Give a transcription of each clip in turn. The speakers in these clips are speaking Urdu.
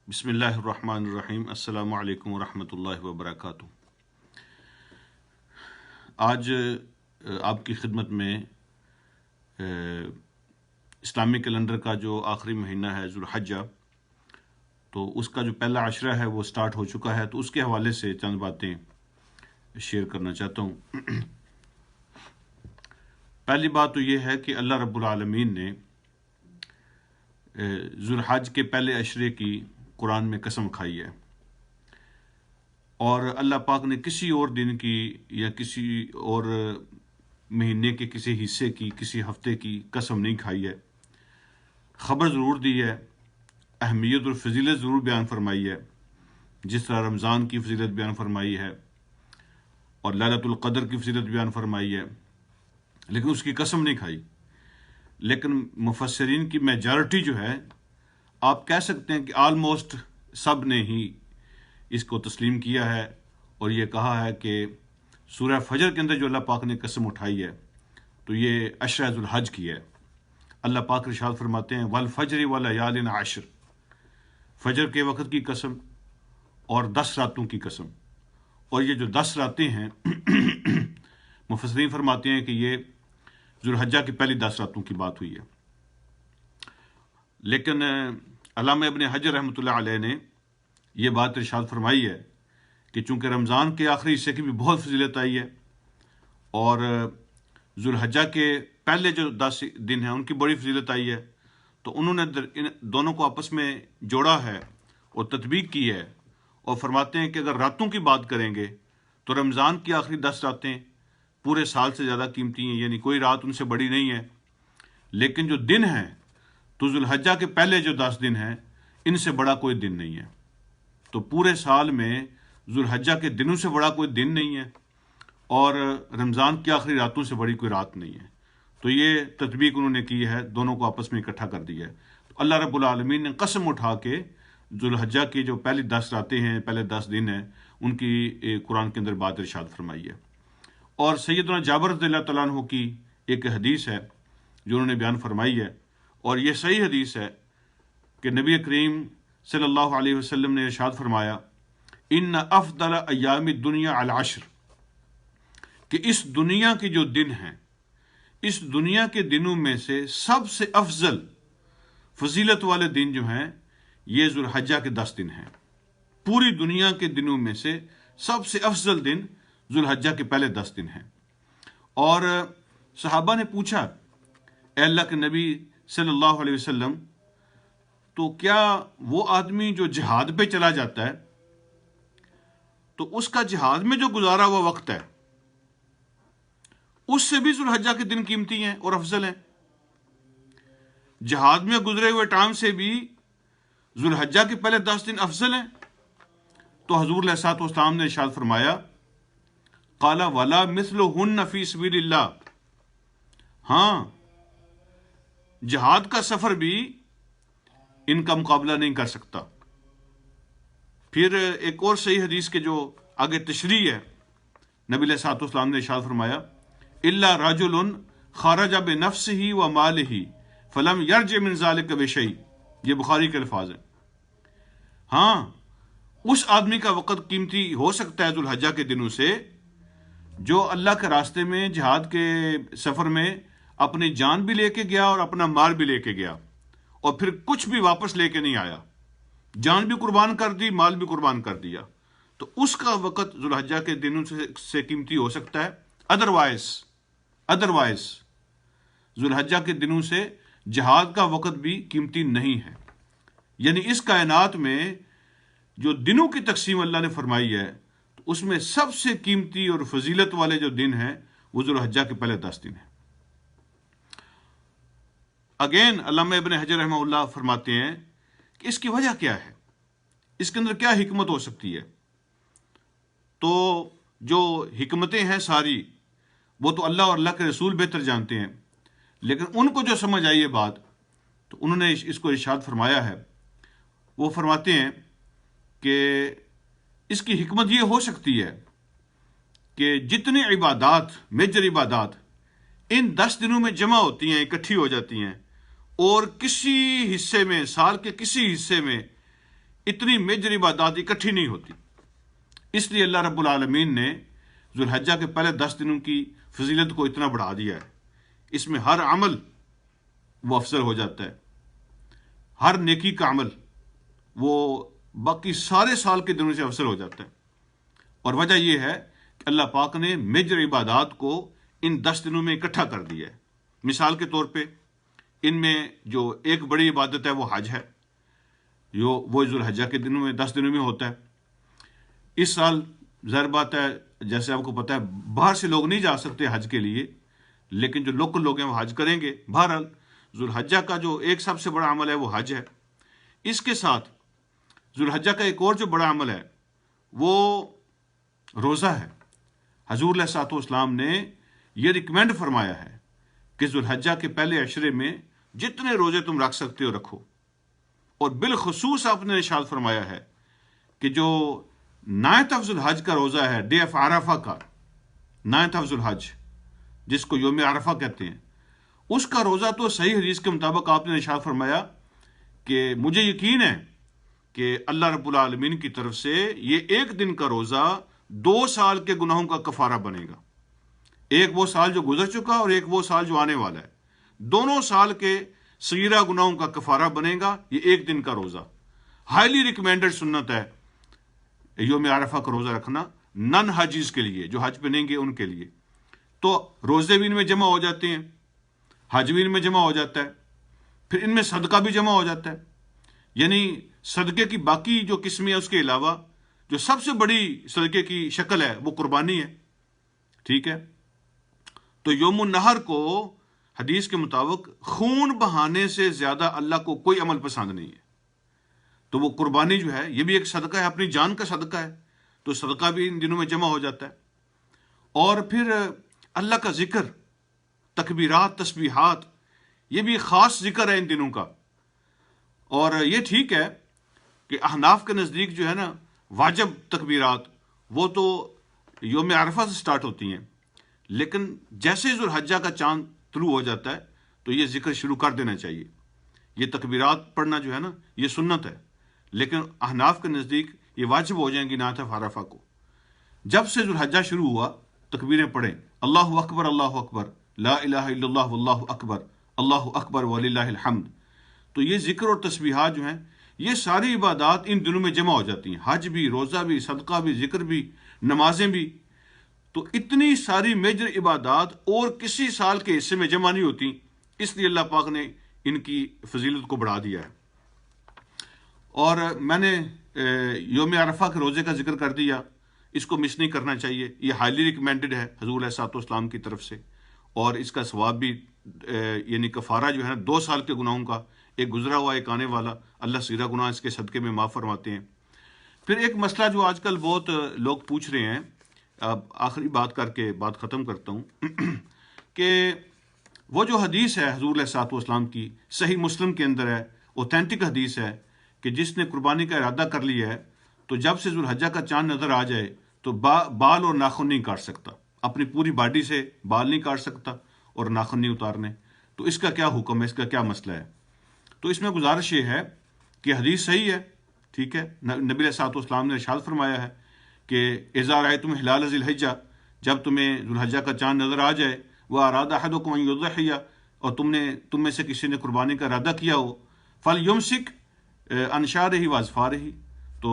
بسم اللہ الرحمن الرحیم۔ السلام علیکم ورحمۃ اللہ وبرکاتہ۔ آج آپ کی خدمت میں اسلامی کیلنڈر کا جو آخری مہینہ ہے ذو الحجہ، تو اس کا جو پہلا عشرہ ہے وہ سٹارٹ ہو چکا ہے، تو اس کے حوالے سے چند باتیں شیئر کرنا چاہتا ہوں۔ پہلی بات تو یہ ہے کہ اللہ رب العالمین نے ذو الحج کے پہلے عشرے کی قرآن میں قسم کھائی ہے، اور اللہ پاک نے کسی اور دن کی یا کسی اور مہینے کے کسی حصے کی، کسی ہفتے کی قسم نہیں کھائی ہے۔ خبر ضرور دی ہے، اہمیت اور فضیلت ضرور بیان فرمائی ہے، جس طرح رمضان کی فضیلت بیان فرمائی ہے اور لیلۃ القدر کی فضیلت بیان فرمائی ہے، لیکن اس کی قسم نہیں کھائی۔ لیکن مفسرین کی میجارٹی جو ہے، آپ کہہ سکتے ہیں کہ آلموسٹ سب نے ہی اس کو تسلیم کیا ہے، اور یہ کہا ہے کہ سورہ فجر کے اندر جو اللہ پاک نے قسم اٹھائی ہے تو یہ عشرہ ذو الحج کی ہے۔ اللہ پاک ارشاد فرماتے ہیں والفجر ولیال عشر، فجر کے وقت کی قسم اور 10 راتوں کی قسم۔ اور یہ جو 10 راتیں ہیں مفسرین فرماتے ہیں کہ یہ ذو الحجہ کی پہلی 10 راتوں کی بات ہوئی ہے۔ لیکن علامہ ابن حجر رحمۃ اللہ علیہ نے یہ بات ارشاد فرمائی ہے کہ چونکہ رمضان کے آخری حصے کی بھی بہت فضیلت آئی ہے، اور ذو الحجہ کے پہلے جو 10 دن ہیں ان کی بڑی فضیلت آئی ہے، تو انہوں نے ان دونوں کو آپس میں جوڑا ہے اور تطبیق کی ہے، اور فرماتے ہیں کہ اگر راتوں کی بات کریں گے تو رمضان کی آخری 10 راتیں پورے سال سے زیادہ قیمتی ہیں، یعنی کوئی رات ان سے بڑی نہیں ہے۔ لیکن جو دن ہیں تو ذو الحجہ کے پہلے جو 10 دن ہیں ان سے بڑا کوئی دن نہیں ہے۔ تو پورے سال میں ذو الحجہ کے دنوں سے بڑا کوئی دن نہیں ہے، اور رمضان کی آخری راتوں سے بڑی کوئی رات نہیں ہے۔ تو یہ تطبیق انہوں نے کی ہے، دونوں کو آپس میں اکٹھا کر دیا ہے۔ تو اللہ رب العالمین نے قسم اٹھا کے ذو الحجہ کی جو پہلی 10 راتیں ہیں، پہلے 10 دن ہیں، ان کی قرآن کے اندر بات ارشاد فرمائی ہے۔ اور سیدنا جابر رضی اللہ تعالیٰ عنہ کی ایک حدیث ہے جو انہوں نے بیان فرمائی ہے، اور یہ صحیح حدیث ہے کہ نبی کریم صلی اللہ علیہ وسلم نے ارشاد فرمایا ان افضل ایام الدنیا العشر، کہ اس دنیا کے جو دن ہیں، اس دنیا کے دنوں میں سے سب سے افضل فضیلت والے دن جو ہیں یہ ذو الحجہ کے 10 دن ہیں۔ پوری دنیا کے دنوں میں سے سب سے افضل دن ذو الحجہ کے پہلے 10 دن ہیں۔ اور صحابہ نے پوچھا اے اللہ کے نبی صلی اللہ علیہ وسلم، تو کیا وہ آدمی جو جہاد پہ چلا جاتا ہے تو اس کا جہاد میں جو گزارا ہوا وقت ہے اس سے بھی ذو الحجہ کے دن قیمتی ہیں اور افضل ہیں؟ جہاد میں گزرے ہوئے ٹائم سے بھی ذو الحجہ کے پہلے 10 دن افضل ہیں؟ تو حضور علیہ الصلوۃ والسلام نے ارشاد فرمایا قال ولا مثلهن فی سبیل اللہ، ہاں جہاد کا سفر بھی ان کا مقابلہ نہیں کر سکتا۔ پھر ایک اور صحیح حدیث کے جو آگے تشریح ہے، نبی علیہ الصلوۃ والسلام نے ارشاد فرمایا الا رجل خرج بنفسه وماله فلم يرجع من ذلك بشيء، یہ بخاری کے الفاظ ہیں۔ ہاں اس آدمی کا وقت قیمتی ہو سکتا ہے ذو الحجہ کے دنوں سے جو اللہ کے راستے میں جہاد کے سفر میں اپنی جان بھی لے کے گیا اور اپنا مال بھی لے کے گیا، اور پھر کچھ بھی واپس لے کے نہیں آیا، جان بھی قربان کر دی، مال بھی قربان کر دیا، تو اس کا وقت ذو الحجہ کے دنوں سے قیمتی ہو سکتا ہے۔ ادروائز ذو الحجہ کے دنوں سے جہاد کا وقت بھی قیمتی نہیں ہے۔ یعنی اس کائنات میں جو دنوں کی تقسیم اللہ نے فرمائی ہے تو اس میں سب سے قیمتی اور فضیلت والے جو دن ہیں وہ ذو الحجہ کے پہلے 10 دن ہیں۔ اگین علامہ ابن حجر رحمہ اللہ فرماتے ہیں کہ اس کی وجہ کیا ہے، اس کے اندر کیا حکمت ہو سکتی ہے؟ تو جو حکمتیں ہیں ساری وہ تو اللہ اور اللہ کے رسول بہتر جانتے ہیں، لیکن ان کو جو سمجھ آئی یہ بات تو انہوں نے اس کو ارشاد فرمایا ہے۔ وہ فرماتے ہیں کہ اس کی حکمت یہ ہو سکتی ہے کہ جتنے عبادات، میجر عبادات ان 10 دنوں میں جمع ہوتی ہیں، اکٹھی ہو جاتی ہیں، اور کسی حصے میں، سال کے کسی حصے میں اتنی میجر عبادات اکٹھی نہیں ہوتی. اس لیے اللہ رب العالمین نے ذوالحجہ کے پہلے 10 دنوں کی فضیلت کو اتنا بڑھا دیا ہے. اس میں ہر عمل وہ افضل ہو جاتا ہے، ہر نیکی کا عمل وہ باقی سارے سال کے دنوں سے افضل ہو جاتا ہے. اور وجہ یہ ہے کہ اللہ پاک نے میجر عبادات کو ان 10 دنوں میں اکٹھا کر دیا ہے. مثال کے طور پہ ان میں جو ایک بڑی عبادت ہے وہ حج ہے، جو وہ ذوالحجہ کے دنوں میں 10 دنوں میں ہوتا ہے. اس سال ظاہر بات ہے جیسے آپ کو پتہ ہے باہر سے لوگ نہیں جا سکتے حج کے لیے، لیکن جو لوکل لوگ ہیں وہ حج کریں گے. بہرحال ذوالحجہ کا جو ایک سب سے بڑا عمل ہے وہ حج ہے. اس کے ساتھ ذوالحجہ کا ایک اور جو بڑا عمل ہے وہ روزہ ہے. حضور علیہ الصلوۃ والسلام نے یہ ریکمینڈ فرمایا ہے کہ ذوالحجہ کے پہلے عشرے میں جتنے روزے تم رکھ سکتے ہو رکھو. اور بالخصوص آپ نے ارشاد فرمایا ہے کہ جو 9th آف ذوالحج کا روزہ ہے، ڈے آف عرفہ کا 9th آف ذوالحج جس کو یوم عرفہ کہتے ہیں، اس کا روزہ تو صحیح حدیث کے مطابق آپ نے ارشاد فرمایا کہ مجھے یقین ہے کہ اللہ رب العالمین کی طرف سے یہ ایک دن کا روزہ 2 سال کے گناہوں کا کفارہ بنے گا. ایک وہ سال جو گزر چکا اور ایک وہ سال جو آنے والا ہے، دونوں سال کے صغیرہ گناہوں کا کفارہ بنے گا یہ ایک دن کا روزہ. ہائیلی ریکمینڈڈ سنت ہے یوم عرفہ کا روزہ رکھنا نن حاجیز کے لیے، جو حج پہ نہیں گے ان کے لیے. تو روزے بھی ان میں جمع ہو جاتے ہیں، حج بھی ان میں جمع ہو جاتا ہے، پھر ان میں صدقہ بھی جمع ہو جاتا ہے. یعنی صدقے کی باقی جو قسمیں ہیں اس کے علاوہ جو سب سے بڑی صدقے کی شکل ہے وہ قربانی ہے. ٹھیک ہے، تو یوم النحر کو حدیث کے مطابق خون بہانے سے زیادہ اللہ کو کوئی عمل پسند نہیں ہے. تو وہ قربانی جو ہے یہ بھی ایک صدقہ ہے، اپنی جان کا صدقہ ہے، تو صدقہ بھی ان دنوں میں جمع ہو جاتا ہے. اور پھر اللہ کا ذکر، تکبیرات، تسبیحات، یہ بھی خاص ذکر ہے ان دنوں کا. اور یہ ٹھیک ہے کہ احناف کے نزدیک جو ہے نا واجب تکبیرات وہ تو یوم عرفہ سے سٹارٹ ہوتی ہیں، لیکن جیسے ذوالحجہ کا چاند طلوع ہو جاتا ہے تو یہ ذکر شروع کر دینا چاہیے. یہ تکبیرات پڑھنا جو ہے نا یہ سنت ہے، لیکن احناف کے نزدیک یہ واجب ہو جائیں گی نعت عرفہ کو. جب سے ذوالحجہ شروع ہوا تکبیریں پڑھیں، اللہ اکبر، اللہ اکبر، لا الہ الا اللہ واللہ اکبر، اللہ اکبر وللہ الحمد. تو یہ ذکر اور تسبیحات جو ہیں یہ ساری عبادات ان دنوں میں جمع ہو جاتی ہیں، حج بھی، روزہ بھی، صدقہ بھی، ذکر بھی، نمازیں بھی. تو اتنی ساری میجر عبادات اور کسی سال کے حصے میں جمع نہیں ہوتی، اس لیے اللہ پاک نے ان کی فضیلت کو بڑھا دیا ہے. اور میں نے یوم عرفہ کے روزے کا ذکر کر دیا، اس کو مس نہیں کرنا چاہیے. یہ ہائیلی ریکمینڈڈ ہے حضور علیہ الصلوۃ والسلام کی طرف سے، اور اس کا ثواب بھی یعنی کفارہ جو ہے نا 2 سال کے گناہوں کا، ایک گزرا ہوا ایک آنے والا، اللہ صغیرہ گناہ اس کے صدقے میں معاف فرماتے ہیں. پھر ایک مسئلہ جو آج کل بہت لوگ پوچھ رہے ہیں، اب آخری بات کر کے بات ختم کرتا ہوں کہ وہ جو حدیث ہے حضور علیہ الصلوۃ والسلام کی صحیح مسلم کے اندر ہے، اوتھینٹک حدیث ہے کہ جس نے قربانی کا ارادہ کر لیا ہے تو جب سے ذوالحجہ کا چاند نظر آ جائے تو بال اور ناخن نہیں کاٹ سکتا، اپنی پوری باڈی سے بال نہیں کاٹ سکتا اور ناخن نہیں اتارنے. تو اس کا کیا حکم ہے، اس کا کیا مسئلہ ہے؟ تو اس میں گزارش یہ ہے کہ حدیث صحیح ہے، ٹھیک ہے. نبی علیہ الصلوۃ والسلام نے ارشاد فرمایا ہے کہ اذا رأیتم ہلال ذی الحجہ، جب تمہیں ذوالحجہ کا چاند نظر آ جائے، واراد احدکم ان یضحی، اور تم میں سے کسی نے قربانی کا ارادہ کیا ہو، فلیمسک عن شعرہ واظفارہ، تو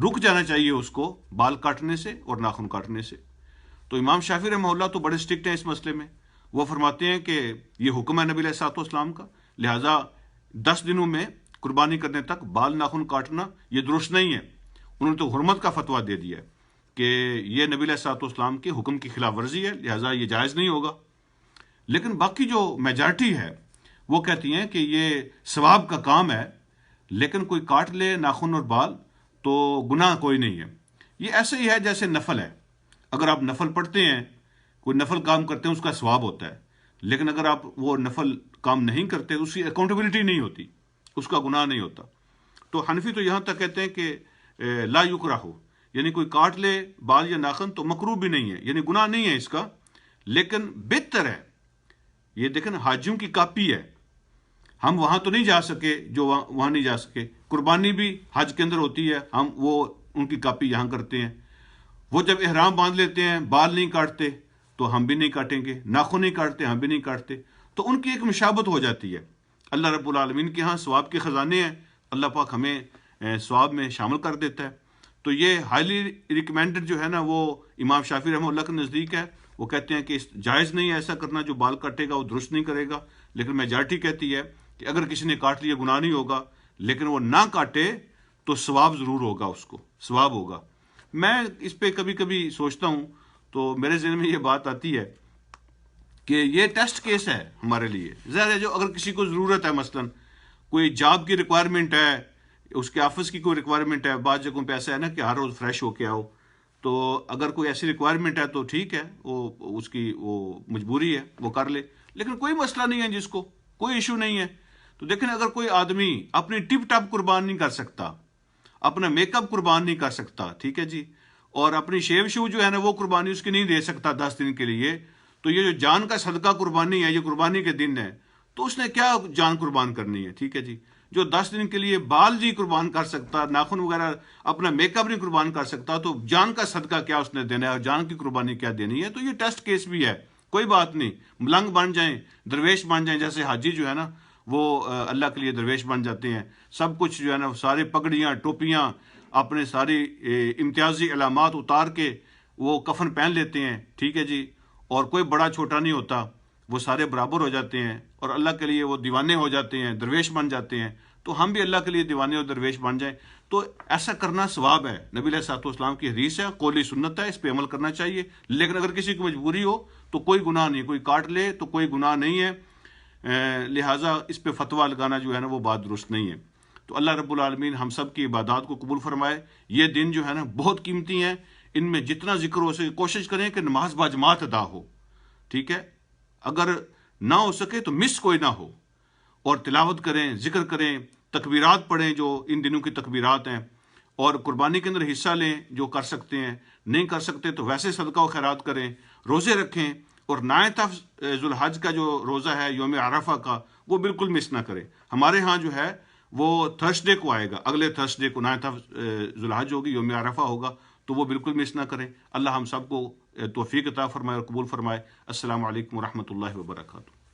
رک جانا چاہیے اس کو بال کاٹنے سے اور ناخن کاٹنے سے. تو امام شافعی رحمہ اللہ تو بڑے اسٹرکٹ ہیں اس مسئلے میں. وہ فرماتے ہیں کہ یہ حکم ہے نبی علیہ الصلوۃ والسلام کا، لہٰذا 10 دنوں میں قربانی کرنے تک بال ناخن کاٹنا یہ درست نہیں ہے. انہوں نے تو حرمت کا فتویٰ دے دیا ہے کہ یہ نبی علیہ الصلوۃ والسلام کے حکم کی خلاف ورزی ہے، لہٰذا یہ جائز نہیں ہوگا. لیکن باقی جو میجارٹی ہے وہ کہتی ہیں کہ یہ ثواب کا کام ہے، لیکن کوئی کاٹ لے ناخن اور بال تو گناہ کوئی نہیں ہے. یہ ایسے ہی ہے جیسے نفل ہے. اگر آپ نفل پڑھتے ہیں، کوئی نفل کام کرتے ہیں، اس کا ثواب ہوتا ہے، لیکن اگر آپ وہ نفل کام نہیں کرتے اس کی اکاؤنٹیبلٹی نہیں ہوتی، اس کا گناہ نہیں ہوتا. تو حنفی تو یہاں تک کہتے ہیں کہ لا یکرہ ہو، یعنی کوئی کاٹ لے بال یا ناخن تو مکروہ بھی نہیں ہے، یعنی گناہ نہیں ہے اس کا، لیکن بہتر ہے. یہ دیکھیں حاجیوں کی کاپی ہے، ہم وہاں تو نہیں جا سکے جو وہاں نہیں جا سکے، قربانی بھی حج کے اندر ہوتی ہے، ہم وہ ان کی کاپی یہاں کرتے ہیں۔ وہ جب احرام باندھ لیتے ہیں، بال نہیں کاٹتے تو ہم بھی نہیں کاٹیں گے، ناخن نہیں کاٹتے ہم بھی نہیں کاٹتے، تو ان کی ایک مشابت ہو جاتی ہے۔ اللہ رب العالمین کے ہاں ثواب کے خزانے ہیں، اللہ پاک ہمیں ثواب میں شامل کر دیتا ہے۔ تو یہ ہائیلی ریکمینڈڈ جو ہے نا، وہ امام شافعی رحمہ اللہ کے نزدیک ہے۔ وہ کہتے ہیں کہ جائز نہیں ہے ایسا کرنا، جو بال کاٹے گا وہ درست نہیں کرے گا، لیکن میجارٹی کہتی ہے کہ اگر کسی نے کاٹ لیا گناہ نہیں ہوگا، لیکن وہ نہ کاٹے تو ثواب ضرور ہوگا، اس کو ثواب ہوگا۔ میں اس پہ کبھی کبھی سوچتا ہوں تو میرے ذہن میں یہ بات آتی ہے کہ یہ ٹیسٹ کیس ہے ہمارے لیے۔ ظاہر ہے جو اگر کسی کو ضرورت ہے، مثلا کوئی جاب کی ریکوائرمنٹ ہے، اس کے آفس کی کوئی ریکوائرمنٹ ہے، بعض جگہوں پہ ایسا ہے نا کہ ہر روز فریش ہو کے آؤ، تو اگر کوئی ایسی ریکوائرمنٹ ہے تو ٹھیک ہے، وہ اس کی وہ مجبوری ہے، وہ کر لے، لیکن کوئی مسئلہ نہیں ہے، جس کو کوئی ایشو نہیں ہے۔ تو دیکھیں اگر کوئی آدمی اپنی ٹپ ٹاپ قربان نہیں کر سکتا، اپنا میک اپ قربان نہیں کر سکتا، ٹھیک ہے جی، اور اپنی شیو شو جو ہے نا وہ قربانی اس کی نہیں دے سکتا 10 دن کے لیے، تو یہ جو جان کا صدقہ قربانی ہے، یہ قربانی کے دن ہے، تو اس نے کیا جان قربان کرنی ہے، ٹھیک ہے جی۔ جو 10 دن کے لیے بال نہیں قربان کر سکتا، ناخن وغیرہ اپنا میک اپ نہیں قربان کر سکتا، تو جان کا صدقہ کیا اس نے دینا ہے، اور جان کی قربانی کیا دینی ہے؟ تو یہ ٹیسٹ کیس بھی ہے، کوئی بات نہیں، ملنگ بن جائیں، درویش بن جائیں، جیسے حاجی جو ہے نا وہ اللہ کے لیے درویش بن جاتے ہیں، سب کچھ جو ہے نا، سارے پگڑیاں ٹوپیاں اپنے ساری امتیازی علامات اتار کے وہ کفن پہن لیتے ہیں، ٹھیک ہے جی، اور کوئی بڑا چھوٹا نہیں ہوتا، وہ سارے برابر ہو جاتے ہیں، اور اللہ کے لیے وہ دیوانے ہو جاتے ہیں، درویش بن جاتے ہیں۔ تو ہم بھی اللہ کے لیے دیوانے اور درویش بن جائیں، تو ایسا کرنا ثواب ہے، نبی علیہ الصلوۃ والسلام کی حدیث ہے، قولی سنت ہے، اس پہ عمل کرنا چاہیے۔ لیکن اگر کسی کو مجبوری ہو تو کوئی گناہ نہیں، کوئی کاٹ لے تو کوئی گناہ نہیں ہے، لہٰذا اس پہ فتویٰ لگانا جو ہے نا وہ بات درست نہیں ہے۔ تو اللہ رب العالمین ہم سب کی عبادات کو قبول فرمائے۔ یہ دن جو ہے نا بہت قیمتی ہیں، ان میں جتنا ذکر ہو سکے کوشش کریں کہ نماز باجماعت ادا ہو، ٹھیک ہے، اگر نہ ہو سکے تو مس کوئی نہ ہو، اور تلاوت کریں، ذکر کریں، تکبیرات پڑھیں جو ان دنوں کی تکبیرات ہیں، اور قربانی کے اندر حصہ لیں جو کر سکتے ہیں، نہیں کر سکتے تو ویسے صدقہ و خیرات کریں، روزے رکھیں، اور 9 ذو الحج کا جو روزہ ہے یوم عرفہ کا، وہ بالکل مس نہ کریں۔ ہمارے ہاں جو ہے وہ تھرسڈے کو آئے گا، اگلے تھرسڈے کو 9 ذو الحج ہوگی، یوم عرفہ ہوگا، تو وہ بالکل مس نہ کریں۔ اللہ ہم سب کو توفیق عطا فرمائے اور قبول فرمائے۔ السلام علیکم ورحمۃ اللہ وبرکاتہ۔